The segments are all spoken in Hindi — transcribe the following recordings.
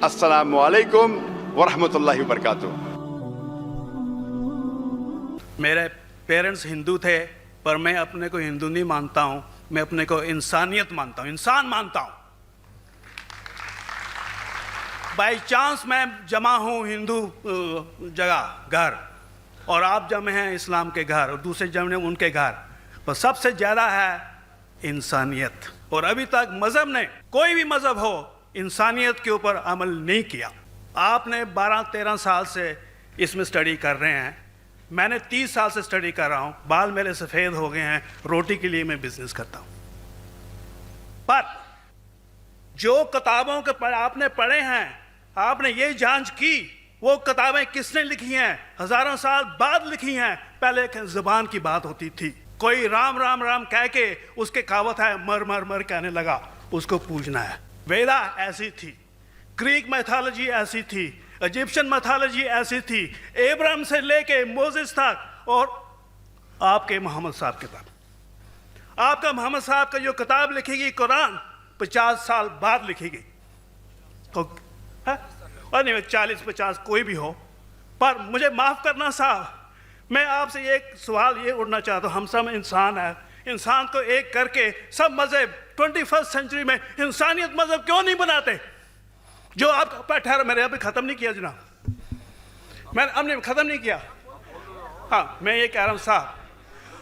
अस्सलामु अलैकुम वरहमतुल्लाहि वबरकातुहू। मेरे पेरेंट्स हिंदू थे, पर मैं अपने को हिंदू नहीं मानता हूँ, मैं अपने को इंसानियत मानता हूँ, इंसान मानता हूँ। बाई चांस मैं जमा हूँ हिंदू जगह घर, और आप जमे हैं इस्लाम के घर, और दूसरे जमे उनके घर, पर सबसे ज़्यादा है इंसानियत। और अभी तक मज़हब ने, कोई भी मज़हब हो, इंसानियत के ऊपर अमल नहीं किया। आपने 12-13 साल से इसमें स्टडी कर रहे हैं, मैंने 30 साल से स्टडी कर रहा हूँ, बाल मेरे सफ़ेद हो गए हैं, रोटी के लिए मैं बिजनेस करता हूँ। पर जो किताबों के आपने पढ़े हैं, आपने ये जांच की वो किताबें किसने लिखी हैं, हज़ारों साल बाद लिखी हैं। पहले ज़बान की बात होती थी, कोई राम राम राम कह के उसके कहावत है मर मर मर कहने लगा, उसको पूजना है। वेदा ऐसी थी, ग्रीक मैथोलॉजी ऐसी थी, इजिप्शियन मैथोलॉजी ऐसी थी, एब्राहम से लेके मोसेस तक, और आपके मोहम्मद साहब किताब, आपका मोहम्मद साहब का जो किताब लिखेगी कुरान 50 साल बाद लिखेगी, तो और नहीं 40-50 कोई भी हो। पर मुझे माफ़ करना साहब, मैं आपसे एक सवाल ये उठना चाहता हूँ, हम सब इंसान हैं, इंसान को एक करके सब मज़हब 21st सेंचुरी में इंसानियत मज़हब क्यों नहीं बनाते? जो आप ठहरा, मैंने अभी ख़त्म नहीं किया जनाब, मैंने हमने ख़त्म नहीं किया। हाँ, मैं ये कह रहा हूँ साहब,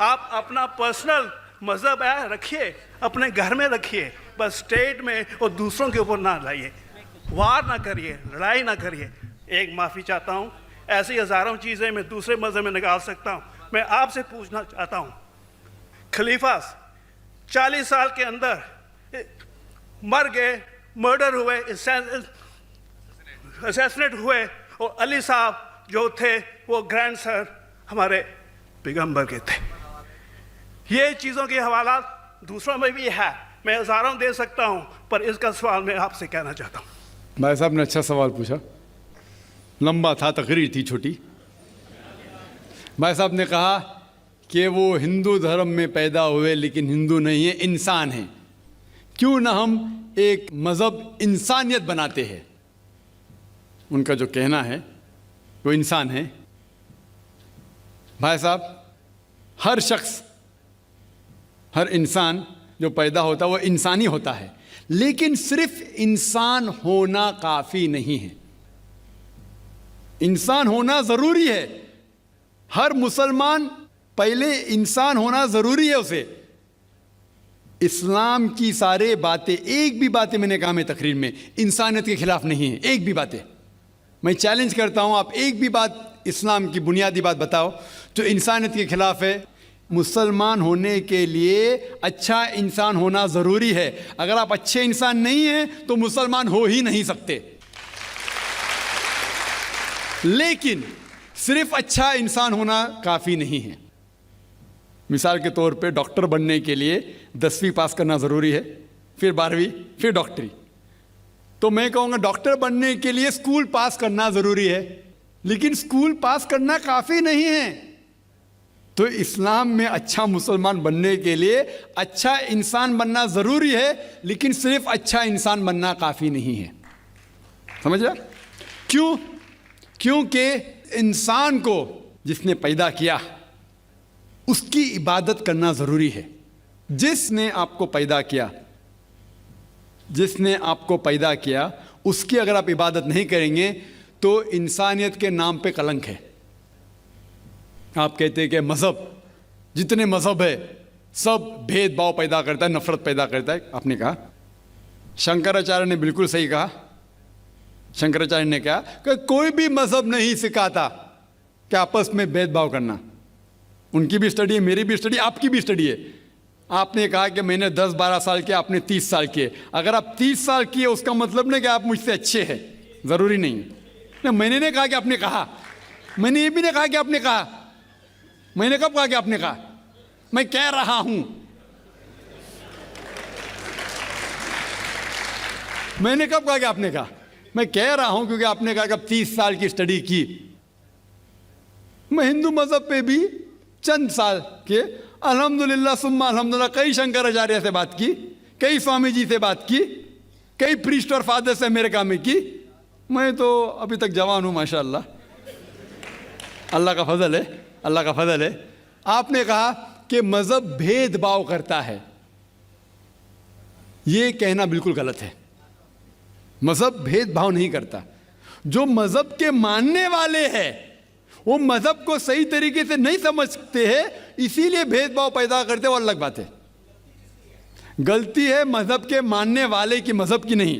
आप अपना पर्सनल मज़हब है रखिए, अपने घर में रखिए, बस स्टेट में और दूसरों के ऊपर ना लाइए, वार ना करिए, लड़ाई ना करिए। एक माफ़ी चाहता हूँ, ऐसी हज़ारों चीज़ें मैं दूसरे मज़हब में निकाल सकता हूँ। मैं आपसे पूछना चाहता हूँ, खलीफा 40 साल के अंदर मर गए, मर्डर हुए, असैसिनेट हुए, और अली साहब जो थे वो ग्रैंड सर हमारे पैगंबर के थे। ये चीज़ों के हवाला दूसरों में भी है, मैं हज़ारों दे सकता हूँ, पर इसका सवाल मैं आपसे कहना चाहता हूँ। भाई साहब ने अच्छा सवाल पूछा, लंबा था, तकरीर थी छोटी। भाई साहब ने कहा कि वो हिंदू धर्म में पैदा हुए लेकिन हिंदू नहीं है, इंसान हैं। क्यों ना हम एक मज़हब इंसानियत बनाते हैं? उनका जो कहना है वो इंसान है। भाई साहब, हर शख्स, हर इंसान जो पैदा होता है वो इंसानी होता है, लेकिन सिर्फ इंसान होना काफ़ी नहीं है। इंसान होना ज़रूरी है। हर मुसलमान पहले इंसान होना ज़रूरी है उसे। इस्लाम की सारे बातें, एक भी बातें मैंने कहा मैं तकरीर में, इंसानियत के खिलाफ नहीं है, एक भी बातें। मैं चैलेंज करता हूँ, आप एक भी बात इस्लाम की बुनियादी बात बताओ जो इंसानियत के खिलाफ है। मुसलमान होने के लिए अच्छा इंसान होना ज़रूरी है। अगर आप अच्छे इंसान नहीं हैं तो मुसलमान हो ही नहीं सकते। लेकिन सिर्फ अच्छा इंसान होना काफ़ी नहीं है। मिसाल के तौर पे डॉक्टर बनने के लिए 10वीं पास करना ज़रूरी है, फिर 12वीं, फिर डॉक्टरी। तो मैं कहूँगा डॉक्टर बनने के लिए स्कूल पास करना ज़रूरी है, लेकिन स्कूल पास करना काफ़ी नहीं है। तो इस्लाम में अच्छा मुसलमान बनने के लिए अच्छा इंसान बनना ज़रूरी है, लेकिन सिर्फ अच्छा इंसान बनना काफ़ी नहीं है। समझ रहे? क्यों? क्योंकि इंसान को जिसने पैदा किया उसकी इबादत करना ज़रूरी है। जिसने आपको पैदा किया, जिसने आपको पैदा किया, उसकी अगर आप इबादत नहीं करेंगे तो इंसानियत के नाम पे कलंक है। आप कहते हैं कि मज़हब, जितने मज़हब है सब भेदभाव पैदा करता है, नफ़रत पैदा करता है। आपने कहा, शंकराचार्य ने बिल्कुल सही कहा। शंकराचार्य ने कहा कि कोई भी मज़हब नहीं सिखाता कि आपस में भेदभाव करना। उनकी भी स्टडी है, मेरी भी स्टडी, आपकी भी स्टडी है। आपने कहा कि मैंने 10-12 साल किया, आपने 30 साल किए। अगर आप 30 साल किए उसका मतलब नहीं कि आप मुझसे अच्छे हैं, ज़रूरी नहीं है। मैंने नहीं कहा कि आपने कहा, मैंने ये भी नहीं कहा कि आपने कहा। मैंने कब कहा कि आपने कहा? मैं कह रहा हूं, मैंने कब कहा कि आपने कहा? मैं कह रहा हूं क्योंकि आपने कहा कि अब 30 साल की स्टडी की। मैं हिंदू मज़हब पे भी चंद साल के, अल्हम्दुलिल्लाह सुम्मा अल्हम्दुलिल्लाह, कई शंकराचार्य से बात की, कई स्वामी जी से बात की, कई प्रीस्ट और फादर से अमेरिका में की, मैं तो अभी तक जवान हूँ माशाअल्लाह, अल्लाह का फजल है, अल्लाह का फजल है। आपने कहा कि मजहब भेदभाव करता है, ये कहना बिल्कुल गलत है। मजहब भेदभाव नहीं करता। जो मजहब के मानने वाले हैं वो मजहब को सही तरीके से नहीं समझते हैं, इसीलिए भेदभाव पैदा करते, वो अलग बात है। गलती है मजहब के मानने वाले की, मजहब की नहीं।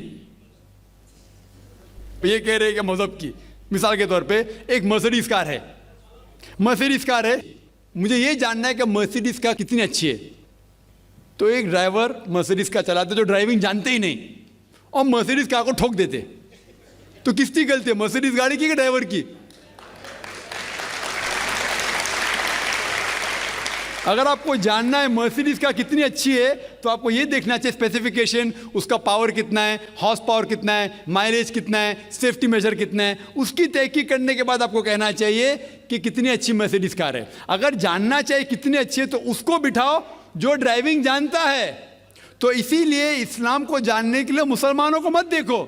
ये कह रहे हैं कि मजहब की, मिसाल के तौर पे एक मर्सिडीज कार है, मर्सिडीज कार है, मुझे ये जानना है कि मर्सिडीज कार कितनी अच्छी है। तो एक ड्राइवर मर्सिडीज कार चलाते जो ड्राइविंग जानते ही नहीं और मर्सिडीज कार को ठोक देते, तो किसकी गलती है, मर्सिडीज गाड़ी की कि ड्राइवर की? अगर आपको जानना है मर्सिडीज कार कितनी अच्छी है तो आपको ये देखना चाहिए स्पेसिफिकेशन, उसका पावर कितना है, हॉर्स पावर कितना है, माइलेज कितना है, सेफ्टी मेजर कितना है, उसकी तहकीक करने के बाद आपको कहना चाहिए कि कितनी अच्छी मर्सिडीज कार है। अगर जानना चाहिए कितनी अच्छी है तो उसको बिठाओ जो ड्राइविंग जानता है। तो इसीलिए इस्लाम को जानने के लिए मुसलमानों को मत देखो,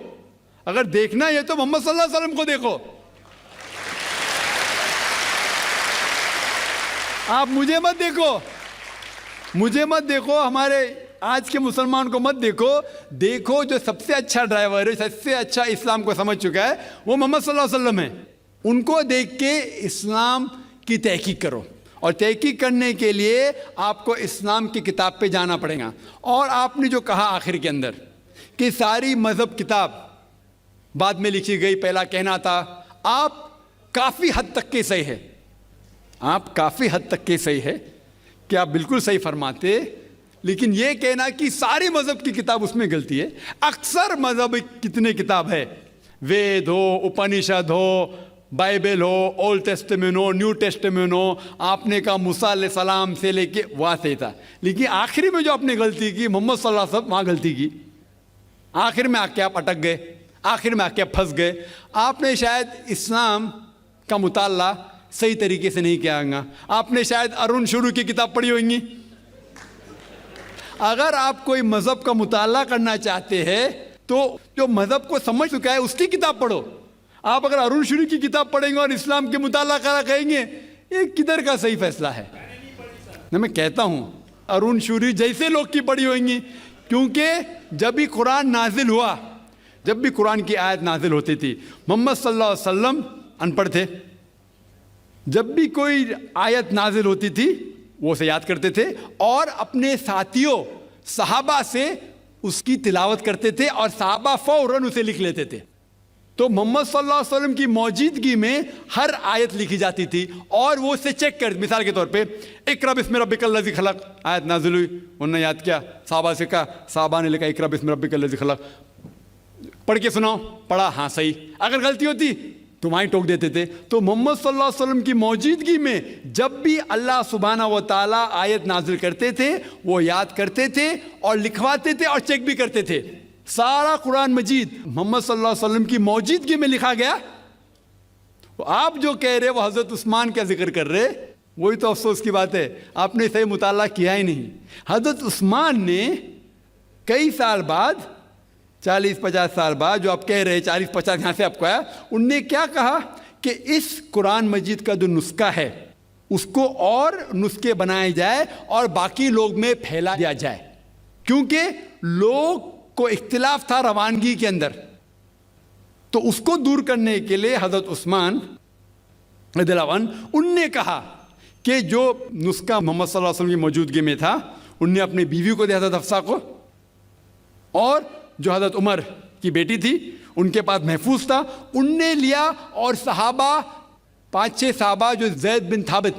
अगर देखना है तो मोहम्मद सल्लल्लाहु अलैहि वसल्लम को देखो। आप मुझे मत देखो, मुझे मत देखो, हमारे आज के मुसलमान को मत देखो। देखो जो सबसे अच्छा ड्राइवर है, सबसे अच्छा इस्लाम को समझ चुका है, वो मोहम्मद सल्लल्लाहु अलैहि वसल्लम है। उनको देख के इस्लाम की तहकीक करो, और तहकीक करने के लिए आपको इस्लाम की किताब पे जाना पड़ेगा। और आपने जो कहा आखिर के अंदर कि सारी मज़हब किताब बाद में लिखी गई, पहला कहना था, आप काफ़ी हद तक के सही है, आप काफ़ी हद तक के सही है कि आप बिल्कुल सही फरमाते, लेकिन ये कहना कि सारी मज़हब की किताब उसमें गलती है। अक्सर मज़हब कितने किताब है, वेद हो, उपनिषद हो, बाइबल हो, ओल्ड टेस्टामेंट हो, न्यू टेस्टामेंट हो, आपने कहा मूसा अलैहिस्सलाम से लेके वहाँ से था, लेकिन आखिरी में जो आपने गलती की मोहम्मद सल्लल्लाहु अलैहि वसल्लम, वहाँ गलती की। आखिर में आके आप अटक गए, आखिर में आके आप फंस गए। आपने शायद इस्लाम का मुताला सही तरीके से नहीं किया होगा, आपने शायद अरुण शुरू की किताब पढ़ी होंगी। अगर आप कोई मज़हब का मुताला करना चाहते हैं तो जो मज़हब को समझ चुका है उसकी किताब पढ़ो। आप अगर अरुण शुरू की किताब पढ़ेंगे और इस्लाम के मुताला करा कहेंगे, ये किधर का सही फैसला है? ना, मैं कहता हूँ अरुण शुरी जैसे लोग की पढ़ी होंगी, क्योंकि जब भी कुरान नाजिल हुआ, जब भी कुरान की आयत नाजिल होती थी, मोहम्मद सल्लल्लाहु अलैहि वसल्लम अनपढ़ थे, जब भी कोई आयत नाजिल होती थी वो उसे याद करते थे और अपने साथियों सहाबा से उसकी तिलावत करते थे और सहाबा फौरन उसे लिख लेते थे। तो मोहम्मद सल्लल्लाहु अलैहि वसल्लम की मौजूदगी में हर आयत लिखी जाती थी और वो उसे चेक कर, मिसाल के तौर पे इक़रा बिस्मि रब्बिकल लज़ी खलक़ आयत नाजिल हुई, उन्होंने याद किया, सहाबा से कहा, सहाबा ने लिखा इक़रा बिस्मि रब्बिकल लज़ी खलक़, पढ़ के सुनाओ, पढ़ा, हाँ सही। अगर गलती होती तो वहीं टोक देते थे। तो मोहम्मद सल्लल्लाहु अलैहि वसल्लम की मौजूदगी में जब भी अल्लाह सुब्हाना व तआला आयत नाजिल करते थे वो याद करते थे और लिखवाते थे और चेक भी करते थे। सारा कुरान मजीद मोहम्मद सल्लल्लाहु अलैहि वसल्लम की मौजूदगी में लिखा गया। तो आप जो कह रहे वो हज़रत उस्मान का जिक्र कर रहे, वही तो अफसोस की बात है, आपने सही मुताला किया ही नहीं। हज़रत उस्मान ने कई साल बाद, 40-50 साल बाद, जो आप कह रहे 40-50 यहाँ से आपको आया, उनने क्या कहा कि इस कुरान मजीद का जो नुस्खा है उसको और नुस्खे बनाए जाए और बाकी लोग में फैला दिया जाए, क्योंकि लोग को इख्तिलाफ था रवानगी के अंदर। तो उसको दूर करने के लिए हज़रत उस्मान रज़ियल्लाहु अन्हु उनने कहा कि जो नुस्खा मोहम्मद सल्लल्लाहु अलैहि वसल्लम की मौजूदगी में था उनने अपनी बीवी को दिया, हज़रत हफ्सा को, और जो हज़रत उमर की बेटी थी उनके पास महफूज था, उनने लिया और सहाबा 5-6 सहाबा जो ज़ैद बिन थाबित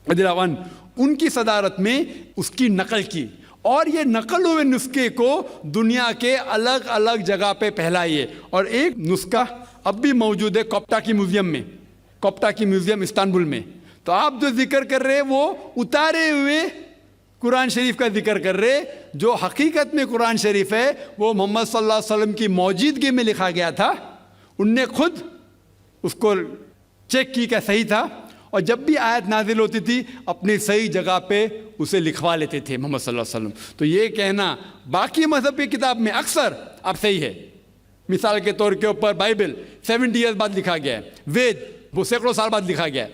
रज़ियल्लाहु अन्हु उनकी सदारत में उसकी नकल की और ये नकल हुए नुस्खे को दुनिया के अलग अलग जगह पे फैलाइए। और एक नुस्खा अब भी मौजूद है कोप्टा की म्यूज़ियम में, कोप्टा की म्यूज़ियम इस्तांबुल में। तो आप जो जिक्र कर रहे वो उतारे हुए कुरान शरीफ का जिक्र कर रहे, जो हकीकत में कुरान शरीफ है वो मोहम्मद सल्लल्लाहु अलैहि वसल्लम की मौजूदगी में लिखा गया था। उनने खुद उसको चेक की क्या सही था, और जब भी आयत नाजिल होती थी अपनी सही जगह पे उसे लिखवा लेते थे मोहम्मद सल्लल्लाहु अलैहि वसल्लम। तो ये कहना बाकी मज़हब की किताब में अक्सर अब सही है, मिसाल के तौर के ऊपर बाइबल 70 ईयर्स बाद लिखा गया है, वेद वो सैकड़ों साल बाद लिखा गया है।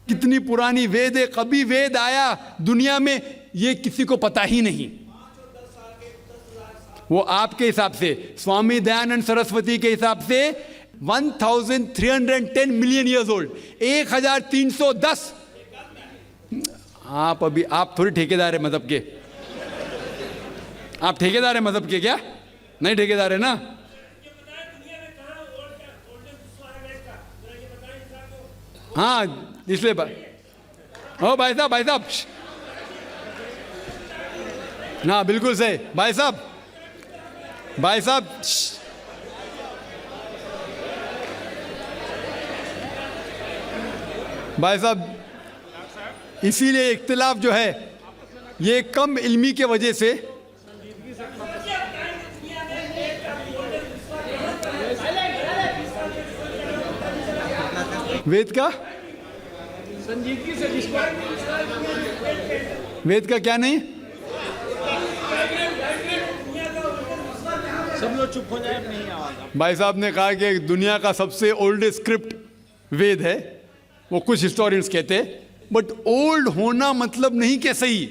कितनी पुरानी वेद है, कभी वेद आया दुनिया में ये किसी को पता ही नहीं। वो आपके हिसाब से, स्वामी दयानंद सरस्वती के हिसाब से 1310 मिलियन ईयर्स ओल्ड, 1310। आप थोड़ी ठेकेदार है मजहब के, आप ठेकेदार है मजहब के क्या? नहीं ठेकेदार है ना। हाँ इसलिए ओ भाई साहब ना, बिल्कुल सही भाई साहब इसीलिए इख्तिलाफ जो है ये कम इल्मी के वजह से। वेद का संजीदगी से, वेद का क्या नहीं, सब लोग चुप हो जाए, नहीं आवाज। भाई साहब ने कहा कि दुनिया का सबसे ओल्डेस्ट स्क्रिप्ट वेद है, वो कुछ हिस्टोरियंस कहते हैं, बट ओल्ड होना मतलब नहीं कि सही।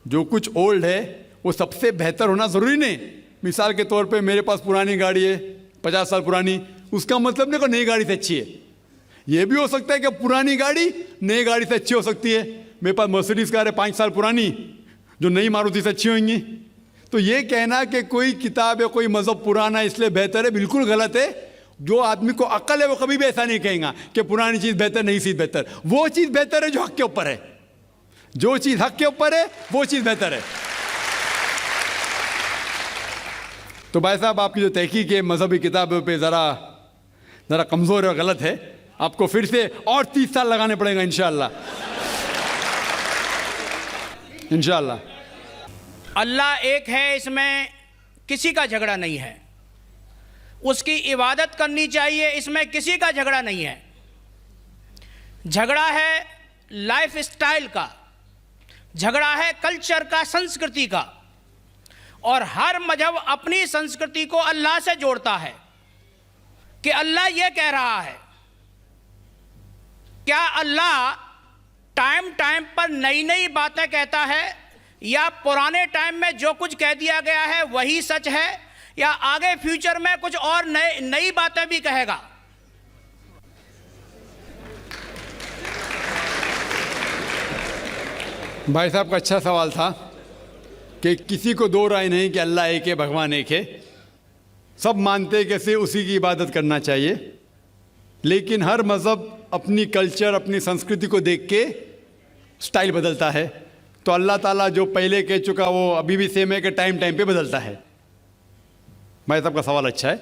जो कुछ ओल्ड है वो सबसे बेहतर होना जरूरी नहीं। मिसाल के तौर पे मेरे पास पुरानी गाड़ी है 50 साल पुरानी, उसका मतलब नहीं कि नई गाड़ी से अच्छी है। ये भी हो सकता है कि पुरानी गाड़ी नई गाड़ी से अच्छी हो सकती है। मेरे पास मर्सिडीज कार है 5 साल पुरानी, जो नई मारुति से अच्छी होंगी। तो ये कहना कि कोई किताब या कोई मजहब पुराना इसलिए बेहतर है, बिल्कुल गलत है। जो आदमी को अक्ल है वो कभी भी ऐसा नहीं कहेगा कि पुरानी चीज़ बेहतर, नई चीज़ बेहतर। वो चीज़ बेहतर है जो हक के ऊपर है, जो चीज़ हक के ऊपर है वो चीज़ बेहतर है। तो भाई साहब आपकी जो तहकीक है मजहबी किताबों पे ज़रा कमज़ोर और गलत है। आपको फिर से और 30 साल लगाने पड़ेगा इंशाअल्लाह। अल्लाह एक है, इसमें किसी का झगड़ा नहीं है। उसकी इबादत करनी चाहिए, इसमें किसी का झगड़ा नहीं है। झगड़ा है लाइफ स्टाइल का, झगड़ा है कल्चर का, संस्कृति का। और हर मजहब अपनी संस्कृति को अल्लाह से जोड़ता है कि अल्लाह ये कह रहा है। क्या अल्लाह टाइम टाइम पर नई नई बातें कहता है, या पुराने टाइम में जो कुछ कह दिया गया है वही सच है, या आगे फ्यूचर में कुछ और नई बातें भी कहेगा? भाई साहब का अच्छा सवाल था कि किसी को दो राय नहीं कि अल्लाह एक है, भगवान एक है। सब मानते कैसे उसी की इबादत करना चाहिए, लेकिन हर मज़हब अपनी कल्चर, अपनी संस्कृति को देख के स्टाइल बदलता है। तो अल्लाह ताला जो पहले कह चुका वो अभी भी सेम है कि टाइम टाइम पे बदलता है। भाई साहब का सवाल अच्छा है,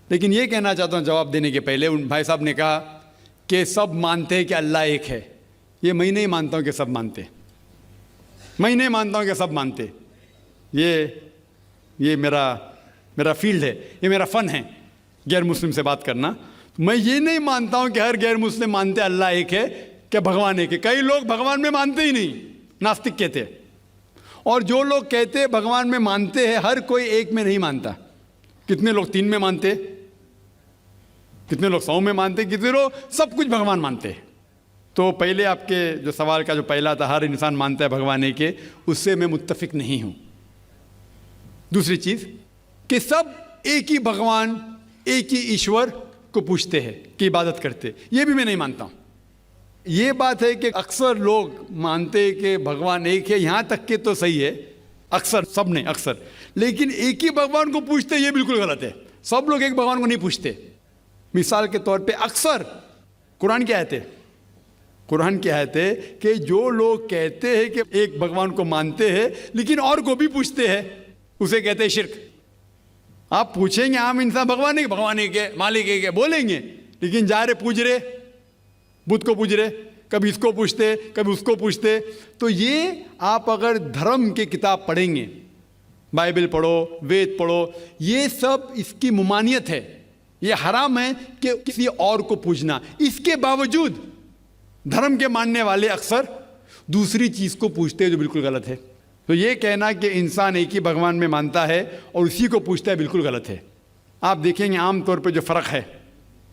लेकिन ये कहना चाहता हूँ जवाब देने के पहले, उन भाई साहब ने कहा कि सब मानते हैं कि अल्लाह एक है। ये मैं नहीं मानता हूँ कि सब मानते, मैं नहीं मानता हूँ कि सब मानते। ये मेरा फील्ड है, ये मेरा फ़न है गैर मुस्लिम से बात करना। मैं ये नहीं मानता हूँ कि हर गैर मुस्लिम मानते अल्लाह एक है, कि भगवान एक है। कई लोग भगवान में मानते ही नहीं, नास्तिक कहते हैं। और जो लोग कहते हैं भगवान में मानते हैं, हर कोई एक में नहीं मानता। कितने लोग 3 में मानते, कितने लोग 100 में मानते, कितने लोग सब कुछ भगवान मानते हैं। तो पहले आपके जो सवाल का जो पहला था, हर इंसान मानता है भगवान एक है, उससे मैं मुत्तफिक नहीं हूँ। दूसरी चीज़ कि सब एक ही भगवान, एक ही ईश्वर को पूछते हैं कि इबादत करते, ये भी मैं नहीं मानता हूँ। ये बात है कि अक्सर लोग मानते हैं कि भगवान एक है, यहाँ तक के तो सही है, अक्सर, सब नहीं अक्सर, लेकिन एक ही भगवान को पूछते ये बिल्कुल गलत है। सब लोग एक भगवान को नहीं पूछते। मिसाल के तौर पे अक्सर कुरान की आयत है, कुरान की आयत है कि जो लोग कहते हैं कि एक भगवान को मानते हैं लेकिन और को भी पूछते हैं, उसे कहते हैं शिर्क। आप पूछेंगे आम इंसान भगवान एक है, मालिक एक है बोलेंगे, लेकिन जा रहे पूज रहे, बुद्ध को पूज रहे, कभी इसको पूछते कभी उसको पूछते। तो ये आप अगर धर्म की किताब पढ़ेंगे, बाइबल पढ़ो, वेद पढ़ो, ये सब इसकी मुमानियत है। ये हराम है कि किसी और को पूछना। इसके बावजूद धर्म के मानने वाले अक्सर दूसरी चीज़ को पूछते हैं जो बिल्कुल गलत है। तो ये कहना कि इंसान एक ही भगवान में मानता है और उसी को पूछता है बिल्कुल गलत है। आप देखेंगे आम तौर पे जो फ़र्क है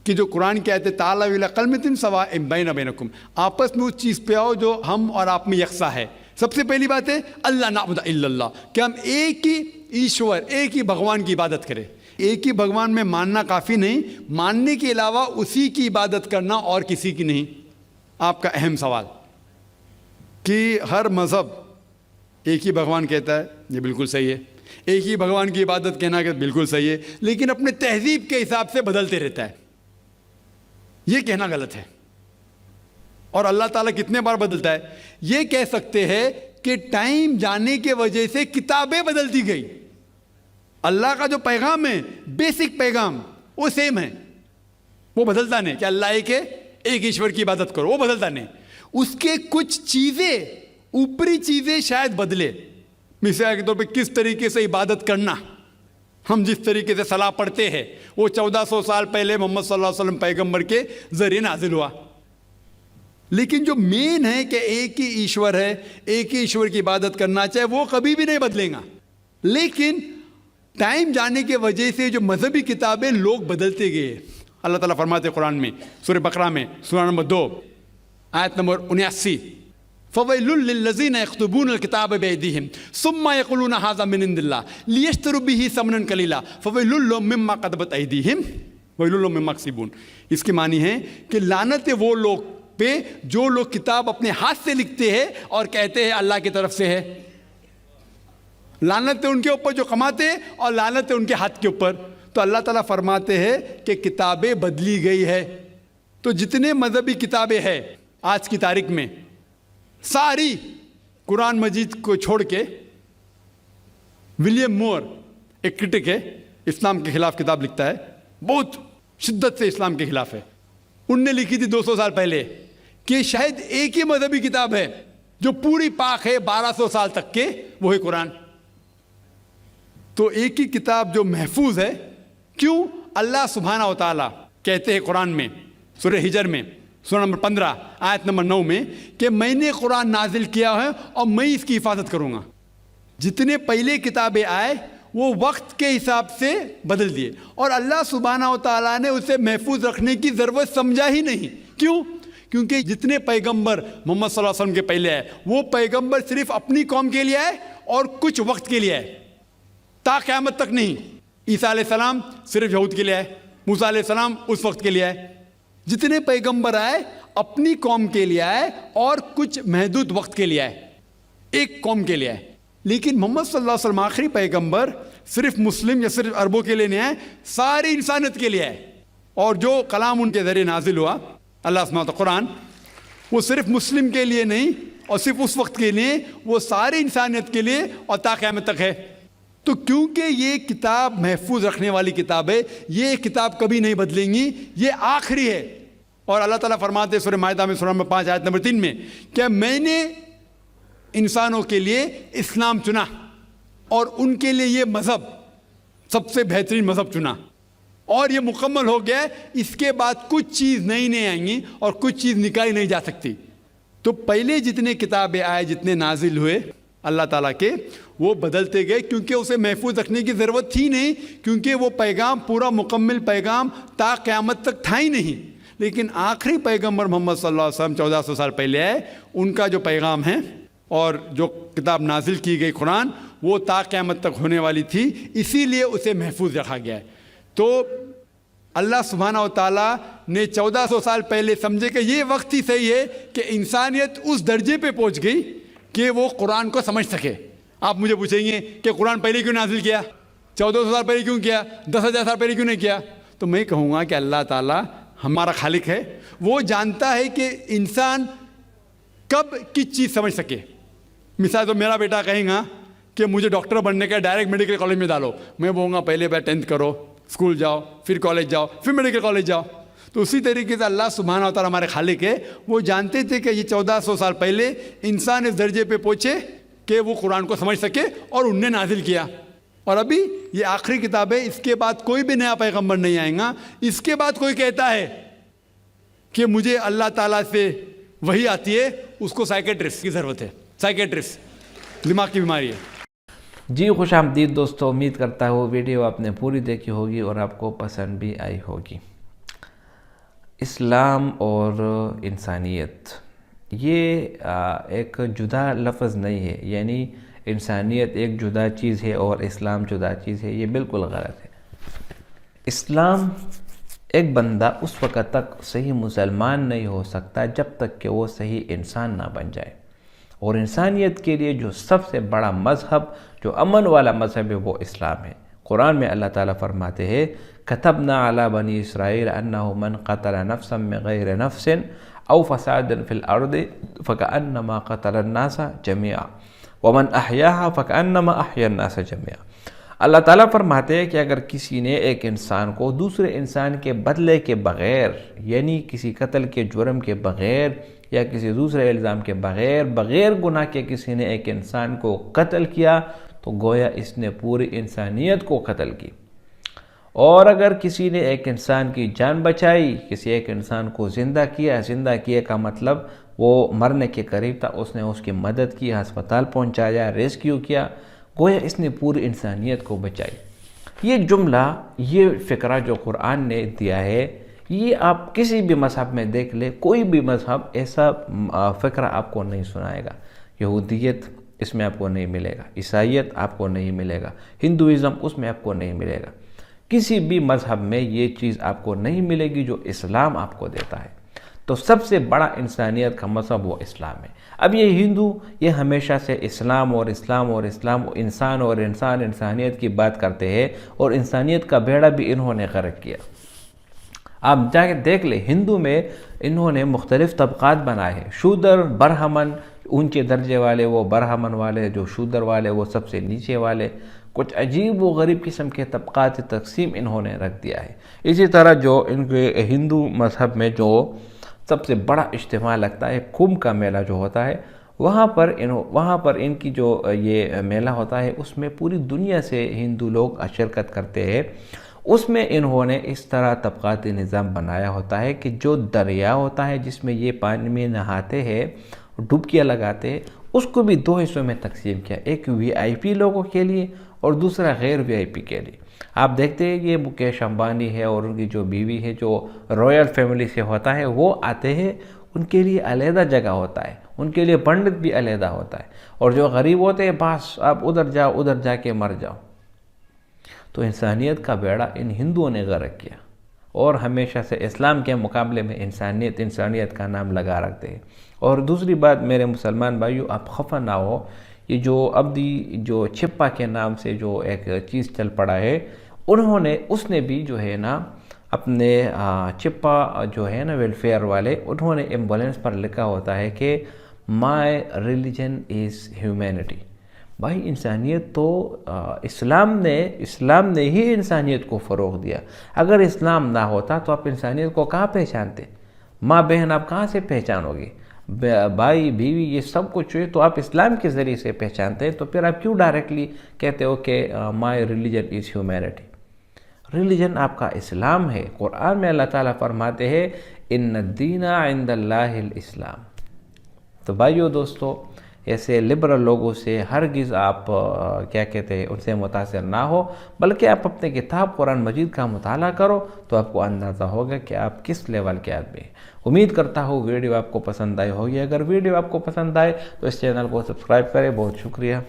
कि जो कुरान की आयत ताला इला कलमतिन सवाइन बैना बैनकुम, आपस में उस चीज़ पे आओ जो हम और आप में यकसा है। सबसे पहली बात है अल्लाह नाबुद इल्लल्लाह, कि हम एक ही ईश्वर, एक ही भगवान की इबादत करें। एक ही भगवान में मानना काफ़ी नहीं, मानने के अलावा उसी की इबादत करना और किसी की नहीं। आपका अहम सवाल कि हर मज़हब एक ही भगवान कहता है, ये बिल्कुल सही है। एक ही भगवान की इबादत कहना कि बिल्कुल सही है, लेकिन अपने तहजीब के हिसाब से बदलते रहता है, ये कहना गलत है। और अल्लाह ताला कितने बार बदलता है? ये कह सकते हैं कि टाइम जाने के वजह से किताबें बदलती गई। अल्लाह का जो पैगाम है, बेसिक पैगाम, वो सेम है, वो बदलता नहीं कि अल्लाह एक है, एक ईश्वर की इबादत करो, वो बदलता नहीं। उसके कुछ चीज़ें, ऊपरी चीज़ें शायद बदले। मिसाल के तौर पे किस तरीके से इबादत करना, हम जिस तरीके से सलाह पढ़ते हैं वो 1400 साल पहले मोहम्मद सल्लल्लाहु अलैहि वसल्लम पैगंबर के ज़रिए नाजिल हुआ। लेकिन जो मेन है कि एक ही ईश्वर है, एक ही ईश्वर की इबादत करना चाहिए, वो कभी भी नहीं बदलेगा। लेकिन टाइम जाने के वजह से जो मजहबी किताबें लोग बदलते गए। अल्लाह ताला फरमाते कुरान में सूरह बकरा में सूरा नंबर 2 आयत नंबर 79, फ़वैलुल लिल्लज़ीना यक्तुबूनल किताब बिअयदीहिम सुम्मा यक़ूलूना हाज़ा मिन इंदिल्लाह लियश्तरू बिही समनन कलीला फ़वैलुल लहुम मिम्मा क़दबत अयदीहिम वैलुल लहुम मिम्मा यक्सिबून। इसकी मानी है कि लानत है वो लोग पे जो लोग किताब अपने हाथ से लिखते हैं और कहते हैं अल्लाह की तरफ से है। लानत है उनके ऊपर जो कमाते हैं और लानत है उनके हाथ के ऊपर। तो अल्लाह ताला फरमाते हैं कि किताबें बदली गई है। तो जितने मजहबी किताबें हैं आज की तारीख में, सारी कुरान मजीद को छोड़ के, विलियम मोर एक क्रिटिक है, इस्लाम के खिलाफ किताब लिखता है, बहुत शिद्दत से इस्लाम के खिलाफ है। उनने लिखी थी 200 साल पहले कि शायद एक ही मजहबी किताब है जो पूरी पाक है 1200 साल तक के, वो है कुरान। तो एक ही किताब जो महफूज है, क्यों? अल्लाह सुब्हानहू व तआला कहते हैं कुरान में सूरह हिजर में सूरा नंबर 15 आयत नंबर 9 में कि मैंने कुरान नाजिल किया है और मैं इसकी हिफाजत करूँगा। जितने पहले किताबें आए वो वक्त के हिसाब से बदल दिए और अल्लाह सुब्हानहू व तआला ने उसे महफूज रखने की ज़रूरत समझा ही नहीं। क्यों? क्योंकि जितने पैगंबर मोहम्मद सल्लल्लाहु अलैहि वसल्लम के पहले आए वो पैगंबर सिर्फ अपनी कौम के लिए आए और कुछ वक्त के लिए आए, ता क़यामत तक नहीं। ईसा अलैहिस्सलाम सिर्फ यहूद के लिए आए, मूसा अलैहिस्सलाम उस वक्त के लिए आए। जितने पैगंबर आए अपनी कौम के लिए आए और कुछ महदूद वक्त के लिए आए, एक कौम के लिए आए। लेकिन मोहम्मद सल्लल्लाहु अलैहि वसल्लम आखिरी पैगंबर सिर्फ मुस्लिम या सिर्फ अरबों के लिए नहीं आए, सारी इंसानियत के लिए आए। और जो कलाम उनके ज़रिए नाजिल हुआ अल्लाह सुब्हानहू कुरान, वो सिर्फ मुस्लिम के लिए नहीं और सिर्फ उस वक्त के लिए, वो सारी इंसानियत के लिए और ता क़यामत तक है। तो क्योंकि ये किताब महफूज रखने वाली किताब है, ये किताब कभी नहीं बदलेंगी, ये आखिरी है। और अल्लाह ताला फरमाते हैं सूरह माइदा में सूरा नंबर 5 आयत नंबर 3 में कि मैंने इंसानों के लिए इस्लाम चुना और उनके लिए ये मज़हब सबसे बेहतरीन मज़हब चुना और ये मुकम्मल हो गया। इसके बाद कुछ चीज़ नई नहीं आएंगी और कुछ चीज़ निकाली नहीं जा सकती। तो पहले जितने किताबें आए, जितने नाजिल हुए अल्लाह ताला के, वो बदलते गए क्योंकि उसे महफूज रखने की ज़रूरत थी नहीं, क्योंकि वो पैगाम पूरा मुकम्मल पैगाम ता क़यामत तक था ही नहीं। लेकिन आखिरी पैगंबर मोहम्मद सल्लल्लाहु अलैहि वसल्लम 1400 साल पहले आए, उनका जो पैगाम है और जो किताब नाजिल की गई कुरान, वो ता क़यामत तक होने वाली थी, इसीलिए उसे महफूज रखा गया है। तो अल्लाह सुब्हानहू व तआला ने 1400 साल पहले समझे कि ये वक्त ही सही है कि इंसानियत उस दर्जे पे पहुंच गई कि वो कुरान को समझ सके। आप मुझे पूछेंगे कि कुरान पहले क्यों नाजिल किया, 1400 साल पहले क्यों किया, 10,000 साल पहले क्यों नहीं किया? तो मैं कहूँगा कि अल्लाह ताला हमारा खालिक है, वो जानता है कि इंसान कब किस चीज़ समझ सके। मिसाल तो मेरा बेटा कहेगा कि मुझे डॉक्टर बनने का, डायरेक्ट मेडिकल कॉलेज में डालो, मैं बोलूँगा पहले 10th करो, स्कूल जाओ, फिर कॉलेज जाओ, फिर मेडिकल कॉलेज जाओ। तो उसी तरीके से अल्लाह सुब्हानहू व तआला हमारे खालिक है, वो जानते थे कि ये 1400 साल पहले इंसान इस दर्जे पे पहुँचे कि वो कुरान को समझ सके और उनने नाजिल किया। और अभी ये आखिरी किताब है, इसके बाद कोई भी नया पैगंबर नहीं आएगा। इसके बाद कोई कहता है कि मुझे अल्लाह ताला से वही आती है, उसको साइकेट्रिस्ट की ज़रूरत है। साइकेट्रिस्ट दिमाग की बीमारी है। जी खुश आमदीद दोस्तों, उम्मीद करता हूँ वीडियो आपने पूरी देखी होगी और आपको पसंद भी आई होगी। इस्लाम और इंसानियत ये एक जुदा लफ्ज़ नहीं है, यानी इंसानियत एक जुदा चीज़ है और इस्लाम जुदा चीज़ है, ये बिल्कुल गलत है। इस्लाम एक बंदा उस वक़्त तक सही मुसलमान नहीं हो सकता जब तक कि वो सही इंसान ना बन जाए। और इंसानियत के लिए जो सबसे बड़ा मज़हब, जो अमन वाला मज़हब है, वो इस्लाम है। कुरान में अल्लाह ताला फरमाते हैं, कतबना अला बनी इसराइल अन्नहु मन क़तल नफ्सन बिग़ैरि नफ्सिन औ फ़सादन फ़िल अर्दि फ़कअन्नमा क़तल अन्नास जमीआ व मन अहयाहा फ़कअन्नमा अहया अन्नास जमीआ। अल्लाह ताला फरमाते हैं कि अगर किसी ने एक इंसान को दूसरे इंसान के बदले के बग़ैर, यानी किसी कत्ल के जुर्म के बग़ैर या किसी दूसरे इल्ज़ाम के बग़ैर गुनाह के किसी ने एक इंसान को कत्ल किया, तो गोया इसने पूरी इंसानियत को कत्ल की। और अगर किसी ने एक इंसान की जान बचाई, किसी एक इंसान को ज़िंदा किया का मतलब वो मरने के करीब था, उसने उसकी मदद की, अस्पताल पहुंचाया, रेस्क्यू किया, गोया इसने पूरी इंसानियत को बचाई। ये जुमला, ये फ़िक्रा जो कुरान ने दिया है, ये आप किसी भी मज़हब में देख ले, कोई भी मज़हब ऐसा फ़िक्रा आपको नहीं सुनाएगा। यहूदियत इसमें आपको नहीं मिलेगा, ईसाईयत आपको नहीं मिलेगा, हिंदुइज़म उसमें आपको नहीं मिलेगा। किसी भी मज़हब में ये चीज़ आपको नहीं मिलेगी जो इस्लाम आपको देता है। तो सबसे बड़ा इंसानियत का मज़हब वो इस्लाम है। अब ये हिंदू ये हमेशा से इस्लाम और इंसान और इंसानियत की बात करते हैं, और इंसानियत का बेड़ा भी इन्होंने गर्क किया। आप जाके देख ले, हिंदू में इन्होंने मुख्तलिफ़ तबक़ात बनाए हैं, शूदर, बरहमन, ऊंचे दर्जे वाले वो बरहमन वाले, जो शूदर वाले वो सबसे नीचे वाले, कुछ अजीब व गरीब किस्म के तबक़ात तकसीम इन्होंने रख दिया है। इसी तरह जो इनके हिंदू मज़हब में जो सबसे बड़ा इज्तिमा लगता है, कुंभ का मेला जो होता है, वहाँ पर इनकी जो ये मेला होता है, उसमें पूरी दुनिया से हिंदू लोग शिरकत करते हैं। उसमें इन्होंने इस तरह तबक़ाती निज़ाम बनाया होता है कि जो दरिया होता है जिसमें ये पानी में नहाते हैं, डुबकियाँ लगाते हैं, उसको भी दो हिस्सों में तकसीम किया, एक VIP लोगों के लिए और दूसरा गैर VIP के लिए। आप देखते हैं ये मुकेश अंबानी है और उनकी जो बीवी है, जो रॉयल फैमिली से होता है, वो आते हैं, उनके लिए अलहदा जगह होता है, उनके लिए पंडित भी अलहदा होता है, और जो गरीब होते हैं बस आप उधर जाके मर जाओ। तो इंसानियत का बेड़ा इन हिंदुओं ने गर्क किया, और हमेशा से इस्लाम के मुकाबले में इंसानियत का नाम लगा रखते हैं। और दूसरी बात मेरे मुसलमान भाइयों, आप खफा ना हो, ये जो अब्दी जो छिप्पा के नाम से जो एक चीज़ चल पड़ा है, उसने भी जो है ना अपने छिप्पा जो है ना वेलफेयर वाले, उन्होंने एम्बुलेंस पर लिखा होता है कि माई रिलीजन इज़ ह्यूमैनिटी। भाई इंसानियत तो इस्लाम ने ही इंसानियत को फ़रोग़ दिया। अगर इस्लाम ना होता तो आप इंसानियत को कहाँ पहचानते? माँ बहन आप कहाँ से पहचानोगे? भाई बीवी ये सब कुछ है तो आप इस्लाम के ज़रिए से पहचानते हैं, तो फिर आप क्यों डायरेक्टली कहते हो कि my religion is humanity? Religion आपका इस्लाम है। कुरान में अल्लाह ताला फरमाते हैं, इन्ना दीना इंदल्लाहिल इस्लाम। तो भाइयों दोस्तों, ऐसे लिबरल लोगों से हरगिज़ आप क्या कहते हैं उनसे मुतासिर ना हो, बल्कि आप अपने किताब कुरान मजीद का मुताला करो, तो आपको अंदाज़ा होगा कि आप किस लेवल के आदमी हैं। उम्मीद करता हूँ वीडियो आपको पसंद आई होगी। अगर वीडियो आपको पसंद आए तो इस चैनल को सब्सक्राइब करें। बहुत शुक्रिया।